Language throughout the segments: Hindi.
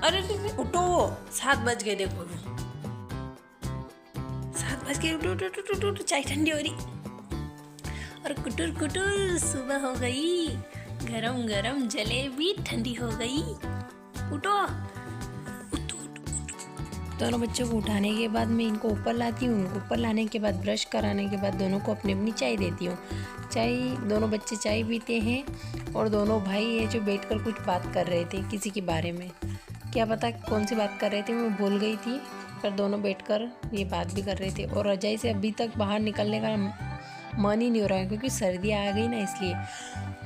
अरे उठो, 7 बज गए, देखो 7 बज गए, उठो उठो उठो उठो, उठो, चाय ठंडी हो रही। और कुटुर कुटुर सुबह हो गई, गरम गरम जलेबी ठंडी हो गई। उठो, दोनों बच्चों को उठाने के बाद मैं इनको ऊपर लाती हूँ। ऊपर लाने के बाद ब्रश कराने के बाद दोनों को अपनी अपनी चाय देती हूँ। चाय, दोनों बच्चे चाय पीते हैं और दोनों भाई है जो बैठकर कुछ बात कर रहे थे किसी के बारे में। क्या पता कौन सी बात कर रहे थे, मैं भूल गई थी, पर दोनों बैठकर ये बात भी कर रहे थे। और रजाई से अभी तक बाहर निकलने का मन ही नहीं हो रहा है क्योंकि सर्दी आ गई ना, इसलिए।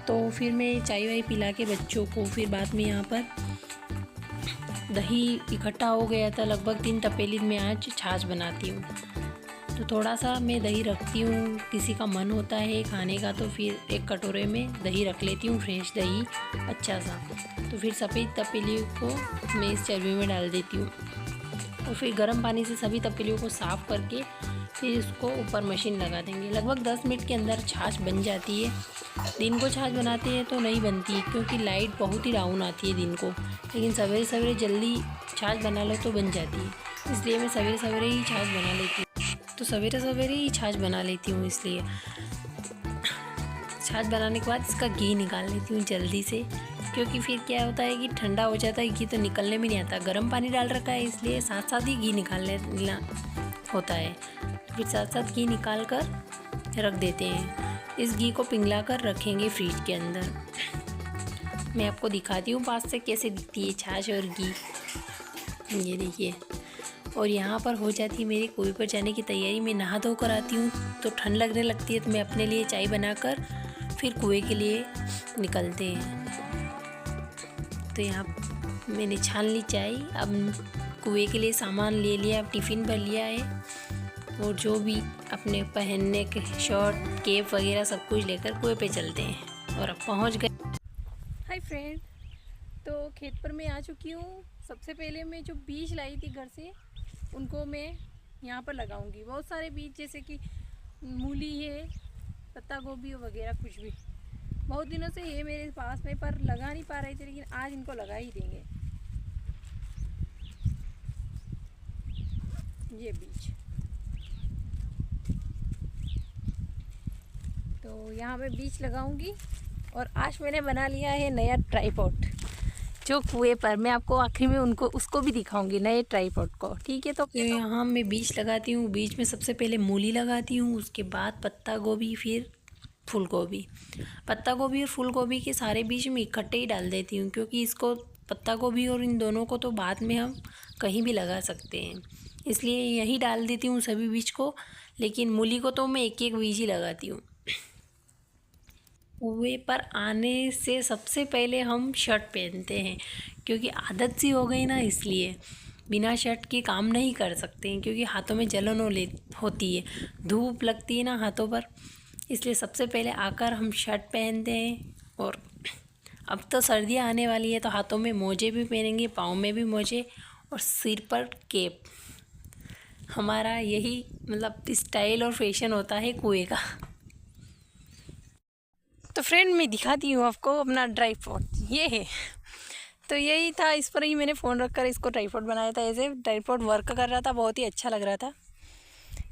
तो फिर मैं चाय वाय पिला के बच्चों को, फिर बाद में यहाँ पर दही इकट्ठा हो गया था लगभग 3 तपेली में, आज छाछ बनाती हूँ। तो थोड़ा सा मैं दही रखती हूँ, किसी का मन होता है खाने का तो फिर एक कटोरे में दही रख लेती हूँ, फ्रेश दही अच्छा सा। तो फिर सफ़ेद तपेली को मैं इस चर्बी में डाल देती हूँ और फिर गर्म पानी से सभी तपेलियों को साफ़ करके फिर इसको ऊपर मशीन लगा देंगे। लगभग 10 मिनट के अंदर छाछ बन जाती है। दिन को छाछ बनाते हैं तो नहीं बनती है क्योंकि लाइट बहुत ही डाउन आती है दिन को, लेकिन सवेरे सवेरे जल्दी छाछ बना लो तो बन जाती है। इसलिए मैं सवेरे सवेरे ही छाछ बना लेती हूँ। तो सवेरे सवेरे ही छाछ बना लेती हूँ, इसलिए छाछ बनाने के बाद इसका घी निकाल लेती हूँ जल्दी से, क्योंकि फिर क्या होता है कि ठंडा हो जाता है घी तो निकलने में नहीं आता। गर्म पानी डाल रखा है इसलिए साथ साथ ही घी निकालना होता है। फिर साथ साथ घी निकाल कर रख देते हैं। इस घी को पिघला कर रखेंगे फ्रिज के अंदर। मैं आपको दिखाती हूँ पास से कैसे दिखती है छाछ और घी, ये देखिए। और यहाँ पर हो जाती है मेरी कुएं पर जाने की तैयारी। मैं नहा धो कर आती हूँ तो ठंड लगने लगती है, तो मैं अपने लिए चाय बनाकर फिर कुएं के लिए निकलते हैं। तो यहाँ मैंने छान ली चाय, अब कुएं के लिए सामान ले लिया, अब टिफ़िन भर लिया है और जो भी अपने पहनने के शर्ट केप वगैरह सब कुछ लेकर कुएं पे चलते हैं। और अब पहुँच गए। हाय फ्रेंड, तो खेत पर मैं आ चुकी हूँ। सबसे पहले मैं जो बीज लाई थी घर से उनको मैं यहाँ पर लगाऊंगी। बहुत सारे बीज जैसे कि मूली है, पत्ता गोभी वगैरह कुछ भी बहुत दिनों से है मेरे पास में, पर लगा नहीं पा रहे थे, लेकिन आज इनको लगा ही देंगे। ये बीज तो यहाँ पे बीज लगाऊंगी। और आज मैंने बना लिया है नया ट्राईपॉड जो कुएं पर, मैं आपको आखिरी में उसको भी दिखाऊंगी नए ट्राईपॉड को, ठीक है। तो यहाँ मैं बीज लगाती हूँ। बीज में सबसे पहले मूली लगाती हूँ, उसके बाद पत्ता गोभी, फिर फूल गोभी। पत्ता गोभी और फूल गोभी के सारे बीज में इकट्ठे ही डाल देती हूँ, क्योंकि इसको पत्ता गोभी और इन दोनों को तो बाद में हम कहीं भी लगा सकते हैं, इसलिए यही डाल देती हूँ सभी बीज को। लेकिन मूली को तो मैं एक एक बीज ही लगाती हूँ। कुएं पर आने से सबसे पहले हम शर्ट पहनते हैं, क्योंकि आदत सी हो गई ना, इसलिए बिना शर्ट के काम नहीं कर सकते हैं, क्योंकि हाथों में जलन होती है, धूप लगती है ना हाथों पर, इसलिए सबसे पहले आकर हम शर्ट पहनते हैं। और अब तो सर्दियाँ आने वाली है तो हाथों में मोजे भी पहनेंगे, पाँव में भी मोजे और सिर पर केप। हमारा यही मतलब स्टाइल और फैशन होता है कुएं का। तो फ्रेंड मैं दिखाती हूँ आपको अपना ट्राईपॉड, ये है। तो यही था, इस पर ही मैंने फ़ोन रखकर इसको ट्राईपॉड बनाया था। ऐसे ट्राईपॉड वर्क कर रहा था, बहुत ही अच्छा लग रहा था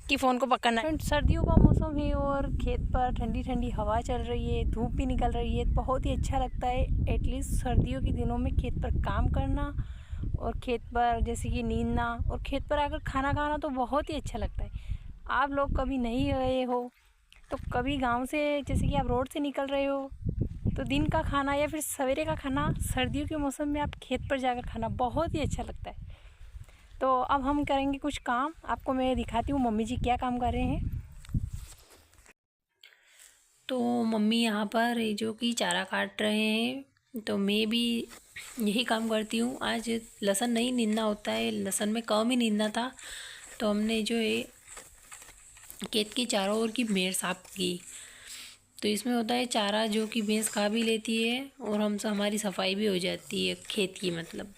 कि फ़ोन को पकड़ना। सर्दियों का मौसम है और खेत पर ठंडी ठंडी हवा चल रही है, धूप भी निकल रही है, बहुत ही अच्छा लगता है एटलीस्ट सर्दियों के दिनों में खेत पर काम करना और खेत पर जैसे कि नींदना और खेत पर आकर खाना खाना तो बहुत ही अच्छा लगता है। आप लोग कभी नहीं गए हो तो कभी गांव से, जैसे कि आप रोड से निकल रहे हो, तो दिन का खाना या फिर सवेरे का खाना सर्दियों के मौसम में आप खेत पर जाकर खाना बहुत ही अच्छा लगता है। तो अब हम करेंगे कुछ काम, आपको मैं दिखाती हूँ मम्मी जी क्या काम कर रहे हैं। तो मम्मी यहाँ पर जो कि चारा काट रहे हैं, तो मैं भी यही काम करती हूँ। आज लहसुन नहीं नींदना होता है, लहसुन में कम ही नींदना था, तो हमने जो है खेत की चारों ओर की मेड़ साफ की। तो इसमें होता है चारा जो कि भैंस खा भी लेती है और हमारी सफाई भी हो जाती है खेत की, मतलब।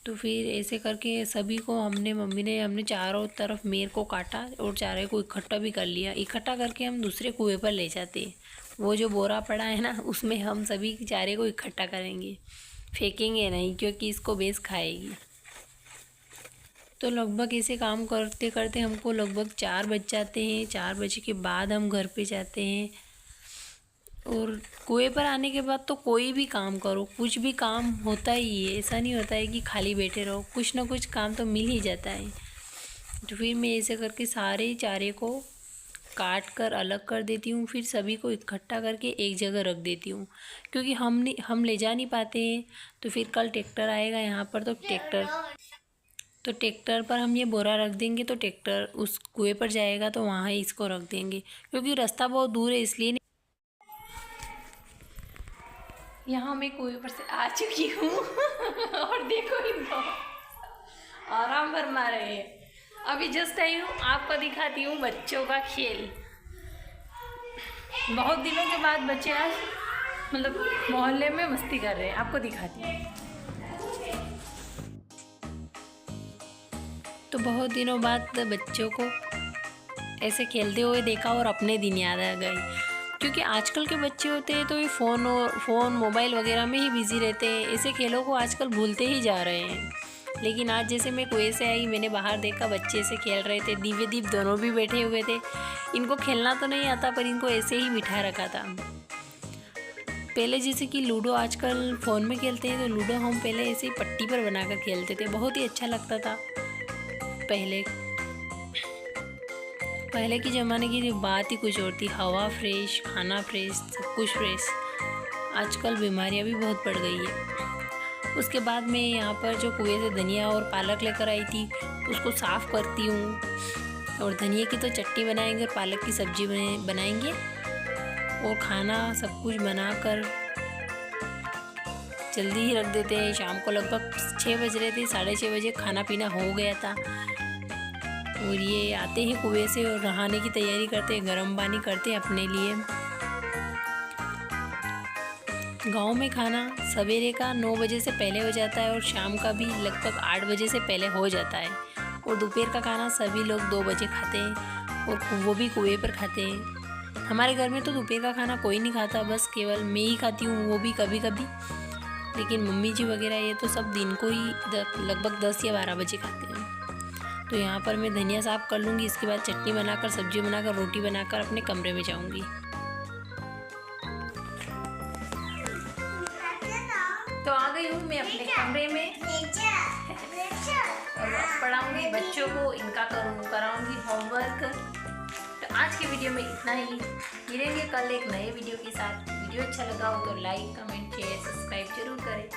तो फिर ऐसे करके सभी को हमने चारों तरफ मेड़ को काटा और चारे को इकट्ठा भी कर लिया। इकट्ठा करके हम दूसरे कुएं पर ले जाते हैं। वो जो बोरा पड़ा है ना, उसमें हम सभी चारे को इकट्ठा करेंगे फेंकेंगे नहीं क्योंकि इसको बेस खाएगी। तो लगभग ऐसे काम करते करते हमको लगभग 4 बज जाते हैं। 4 बजे के बाद हम घर पे जाते हैं। और कुएं पर आने के बाद तो कोई भी काम करो, कुछ भी काम होता ही है, ऐसा नहीं होता है कि खाली बैठे रहो, कुछ ना कुछ काम तो मिल ही जाता है। तो फिर मैं ऐसे करके सारे चारे को काट कर अलग कर देती हूँ, फिर सभी को इकट्ठा करके एक जगह रख देती हूँ, क्योंकि हम ले जा नहीं पाते हैं। तो फिर कल ट्रैक्टर आएगा यहाँ पर, तो ट्रैक्टर पर हम ये बोरा रख देंगे, तो ट्रैक्टर उस कुएं पर जाएगा तो वहाँ ही इसको रख देंगे, क्योंकि रास्ता बहुत दूर है इसलिए। यहाँ मैं कुएं पर से आ चुकी हूँ और देखो इनको आराम फरमा रहे हैं। अभी जस्ट आई हूँ, आपको दिखाती हूँ बच्चों का खेल। बहुत दिनों के बाद बच्चे आज मतलब मोहल्ले में मस्ती कर रहे हैं, आपको दिखाती हूँ। तो बहुत दिनों बाद बच्चों को ऐसे खेलते हुए देखा और अपने दिन याद आ गए, क्योंकि आजकल के बच्चे होते हैं तो ये फ़ोन मोबाइल वगैरह में ही बिज़ी रहते हैं, ऐसे खेलों को आजकल भूलते ही जा रहे हैं। लेकिन आज जैसे मैं कुएं से आई, मैंने बाहर देखा बच्चे ऐसे खेल रहे थे, दिव्य दीप दोनों भी बैठे हुए थे। इनको खेलना तो नहीं आता पर इनको ऐसे ही बिठा रखा था। पहले जैसे कि लूडो आजकल फ़ोन में खेलते हैं, तो लूडो हम पहले ऐसे ही पट्टी पर बनाकर खेलते थे, बहुत ही अच्छा लगता था। पहले के ज़माने की बात ही कुछ और थी, हवा फ्रेश, खाना फ्रेश, सब कुछ फ्रेश। आजकल बीमारियां भी बहुत बढ़ गई है। उसके बाद मैं यहाँ पर जो कुएं से धनिया और पालक लेकर आई थी, उसको साफ़ करती हूँ और धनिया की तो चटनी बनाएंगे और पालक की सब्ज़ी बनाएंगे और खाना सब कुछ बनाकर जल्दी ही रख देते हैं। शाम को लगभग 6 बज रहे थे, 6:30 बजे खाना पीना हो गया था। और ये आते हैं कुएं से और नहाने की तैयारी करते हैं, गर्म पानी करते हैं अपने लिए। गांव में खाना सवेरे का 9 बजे से पहले हो जाता है और शाम का भी लगभग 8 बजे से पहले हो जाता है। और दोपहर का खाना सभी लोग 2 बजे खाते हैं और वो भी कुएं पर खाते हैं। हमारे घर में तो दोपहर का खाना कोई नहीं खाता, बस केवल मैं ही खाती हूँ, वो भी कभी कभी। लेकिन मम्मी जी वगैरह ये तो सब दिन को ही लगभग 10 या 12 बजे खाते हैं। तो यहाँ पर मैं धनिया साफ़ कर लूँगी, इसके बाद चटनी बनाकर, सब्जी बनाकर, रोटी बनाकर अपने कमरे में जाऊँगी। तो आ गई हूँ मैं अपने कमरे में और पढ़ाऊँगी बच्चों को, इनका कराऊँगी होमवर्क। तो आज की वीडियो में इतना ही, मिलेंगे कल एक नए वीडियो के साथ। वीडियो अच्छा लगा हो तो लाइक, कमेंट, शेयर, सब्सक्राइब जरूर करें।